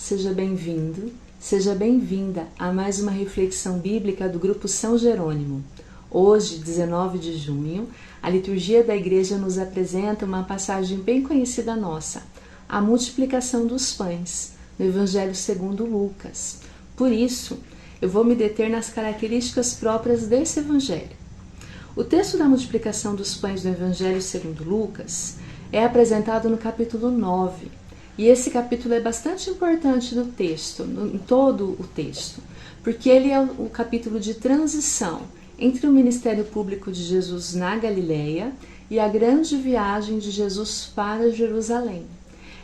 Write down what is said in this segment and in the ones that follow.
seja bem-vindo, seja bem-vinda a mais uma reflexão bíblica do Grupo São Jerônimo. Hoje, 19 de junho, a liturgia da igreja nos apresenta uma passagem bem conhecida nossa, a multiplicação dos pães, no Evangelho segundo Lucas. Por isso, eu vou me deter nas características próprias desse Evangelho. O texto da multiplicação dos pães no Evangelho segundo Lucas é apresentado no capítulo 9, e esse capítulo é bastante importante no texto, em todo o texto, porque ele é o capítulo de transição entre o ministério público de Jesus na Galileia e a grande viagem de Jesus para Jerusalém.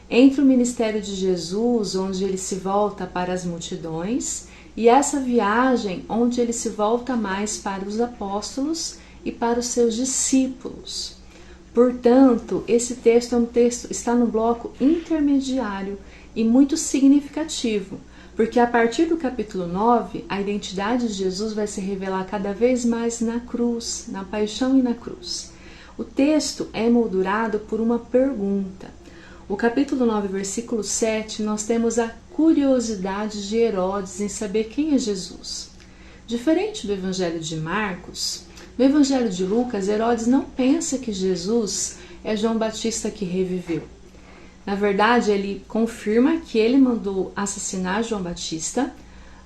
Entre o ministério de Jesus, onde ele se volta para as multidões, e essa viagem onde ele se volta mais para os apóstolos e para os seus discípulos. Portanto, esse texto está no bloco intermediário e muito significativo, porque a partir do capítulo 9, a identidade de Jesus vai se revelar cada vez mais na cruz, na paixão e na cruz. O texto é moldurado por uma pergunta. O capítulo 9, versículo 7, nós temos a curiosidade de Herodes em saber quem é Jesus. Diferente do Evangelho de Marcos, no Evangelho de Lucas, Herodes não pensa que Jesus é João Batista que reviveu. Na verdade, ele confirma que ele mandou assassinar João Batista,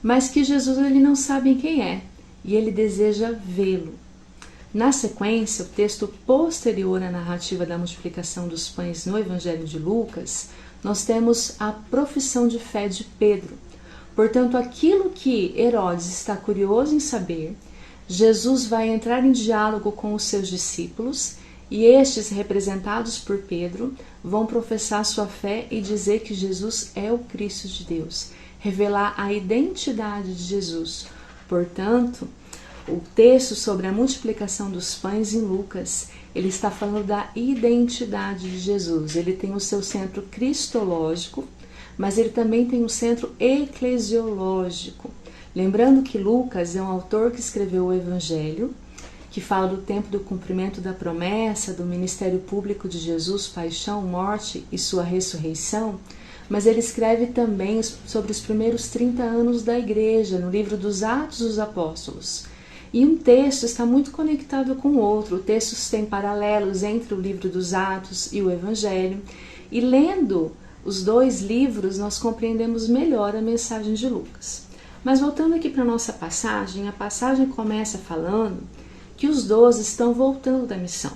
mas que Jesus ele não sabe quem é, e ele deseja vê-lo. Na sequência, o texto posterior à narrativa da multiplicação dos pães no Evangelho de Lucas, nós temos a profissão de fé de Pedro. Portanto, aquilo que Herodes está curioso em saber, Jesus vai entrar em diálogo com os seus discípulos e estes, representados por Pedro, vão professar sua fé e dizer que Jesus é o Cristo de Deus, revelar a identidade de Jesus. Portanto, o texto sobre a multiplicação dos pães em Lucas, ele está falando da identidade de Jesus. Ele tem o seu centro cristológico, mas ele também tem um centro eclesiológico. Lembrando que Lucas é um autor que escreveu o Evangelho, que fala do tempo do cumprimento da promessa, do ministério público de Jesus, paixão, morte e sua ressurreição, mas ele escreve também sobre os primeiros 30 anos da igreja, no livro dos Atos dos Apóstolos. E um texto está muito conectado com o outro, o texto tem paralelos entre o livro dos Atos e o Evangelho, e lendo os dois livros nós compreendemos melhor a mensagem de Lucas. Mas voltando aqui para a nossa passagem, a passagem começa falando que os 12 estão voltando da missão.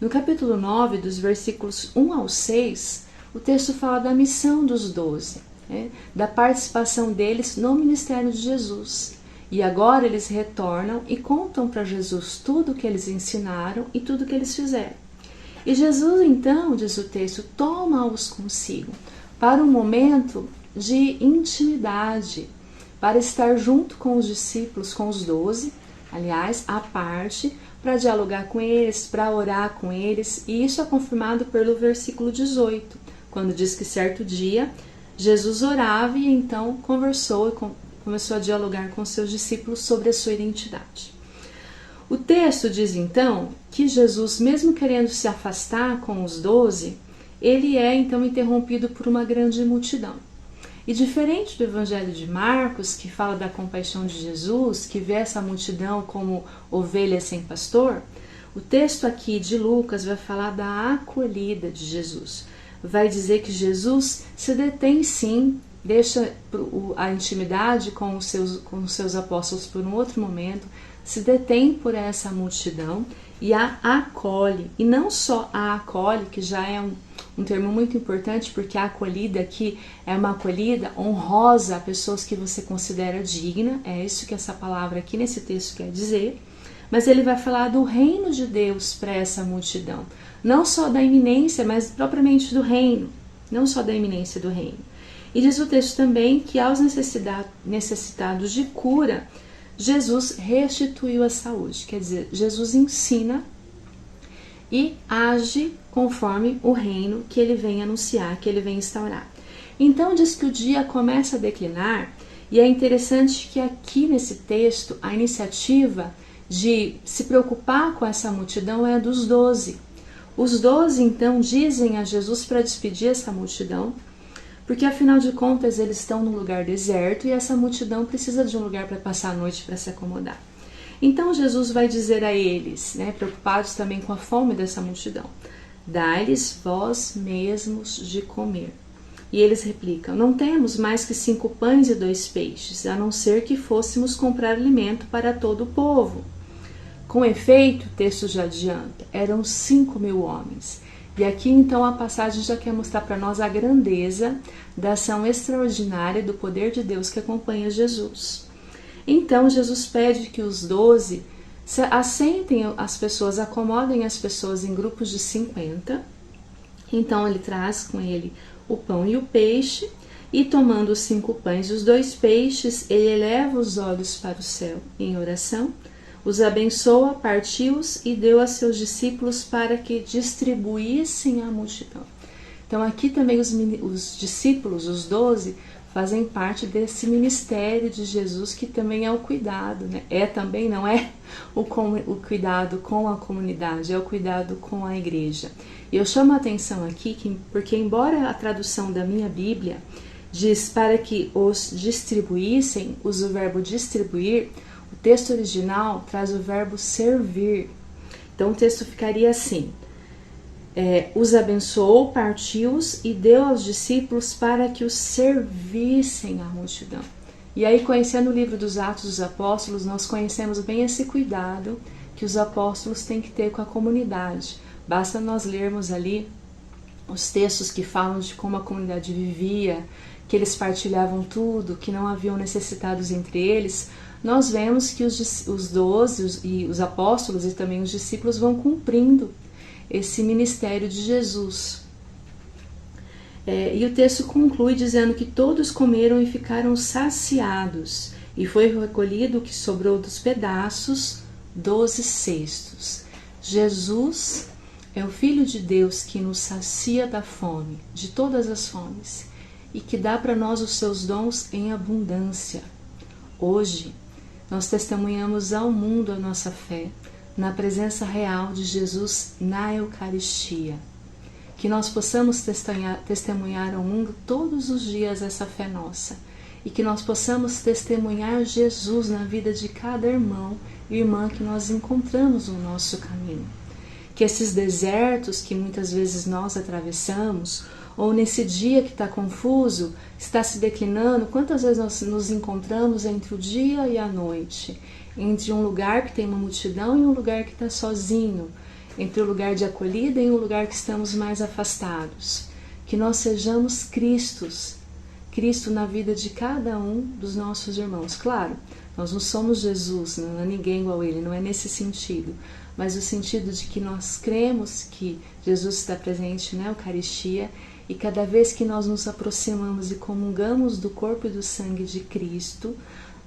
No capítulo 9, dos versículos 1 ao 6, o texto fala da missão dos 12, da participação deles no ministério de Jesus. E agora eles retornam e contam para Jesus tudo o que eles ensinaram e tudo o que eles fizeram. E Jesus, então, diz o texto, toma-os consigo para um momento de intimidade, para estar junto com os discípulos, com os 12, aliás, à parte, para dialogar com eles, para orar com eles, e isso é confirmado pelo versículo 18, quando diz que certo dia Jesus orava e então conversou e começou a dialogar com seus discípulos sobre a sua identidade. O texto diz então que Jesus, mesmo querendo se afastar com os 12, ele é então interrompido por uma grande multidão. E diferente do Evangelho de Marcos, que fala da compaixão de Jesus, que vê essa multidão como ovelhas sem pastor, o texto aqui de Lucas vai falar da acolhida de Jesus. Vai dizer que Jesus se detém sim, deixa a intimidade com os seus apóstolos por um outro momento, se detém por essa multidão e a acolhe. E não só a acolhe, que já é um termo muito importante, porque a acolhida aqui é uma acolhida honrosa a pessoas que você considera digna, é isso que essa palavra aqui nesse texto quer dizer, mas ele vai falar do reino de Deus para essa multidão, não só da iminência, mas propriamente do reino, não só da iminência do reino. E diz o texto também que aos necessitados de cura, Jesus restituiu a saúde, quer dizer, Jesus ensina e age conforme o reino que ele vem anunciar, que ele vem instaurar. Então diz que o dia começa a declinar, e é interessante que aqui nesse texto a iniciativa de se preocupar com essa multidão é dos 12. Os 12 então dizem a Jesus para despedir essa multidão, porque afinal de contas eles estão num lugar deserto e essa multidão precisa de um lugar para passar a noite, para se acomodar. Então Jesus vai dizer a eles, preocupados também com a fome dessa multidão: dai-lhes vós mesmos de comer. E eles replicam: não temos mais que 5 pães e 2 peixes, a não ser que fôssemos comprar alimento para todo o povo. Com efeito, o texto já adianta, eram 5.000 homens. E aqui então a passagem já quer mostrar para nós a grandeza da ação extraordinária do poder de Deus que acompanha Jesus. Então Jesus pede que os 12 assentem as pessoas, acomodem as pessoas em grupos de 50. Então ele traz com ele o pão e o peixe, e tomando os 5 pães e os 2 peixes, ele eleva os olhos para o céu em oração, os abençoa, partiu-os e deu a seus discípulos para que distribuíssem à multidão. Então aqui também os discípulos, os 12, fazem parte desse ministério de Jesus, que também é o cuidado, também não é o cuidado com a comunidade, é o cuidado com a igreja. E eu chamo a atenção aqui, porque embora a tradução da minha Bíblia diz para que os distribuíssem, usa o verbo distribuir, o texto original traz o verbo servir. Então o texto ficaria assim: os abençoou, partiu-os e deu aos discípulos para que os servissem à multidão. E aí, conhecendo o livro dos Atos dos Apóstolos, nós conhecemos bem esse cuidado que os apóstolos têm que ter com a comunidade. Basta nós lermos ali os textos que falam de como a comunidade vivia, que eles partilhavam tudo, que não haviam necessitados entre eles. Nós vemos que os 12 e os apóstolos e também os discípulos vão cumprindo esse ministério de Jesus. E o texto conclui dizendo que todos comeram e ficaram saciados, e foi recolhido o que sobrou dos pedaços, 12 cestos. Jesus é o Filho de Deus que nos sacia da fome, de todas as fomes, e que dá para nós os seus dons em abundância. Hoje, nós testemunhamos ao mundo a nossa fé na presença real de Jesus na Eucaristia. Que nós possamos testemunhar ao mundo todos os dias essa fé nossa, e que nós possamos testemunhar Jesus na vida de cada irmão e irmã que nós encontramos no nosso caminho. Que esses desertos que muitas vezes nós atravessamos, ou nesse dia que está confuso, está se declinando, quantas vezes nós nos encontramos entre o dia e a noite, entre um lugar que tem uma multidão e um lugar que está sozinho, entre o lugar de acolhida e um lugar que estamos mais afastados. Que nós sejamos Cristo na vida de cada um dos nossos irmãos. Claro, nós não somos Jesus, não é ninguém igual a Ele, não é nesse sentido, mas o sentido de que nós cremos que Jesus está presente na Eucaristia, e cada vez que nós nos aproximamos e comungamos do corpo e do sangue de Cristo,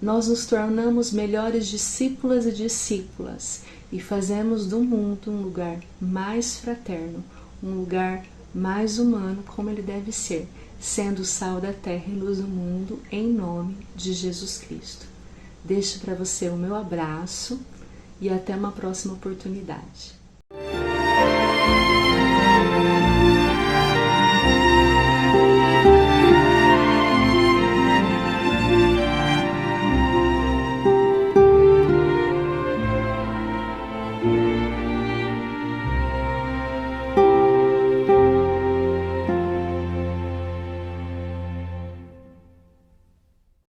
nós nos tornamos melhores discípulas e discípulas, e fazemos do mundo um lugar mais fraterno, um lugar mais humano, como ele deve ser, sendo o sal da terra e luz do mundo, em nome de Jesus Cristo. Deixo para você o meu abraço e até uma próxima oportunidade.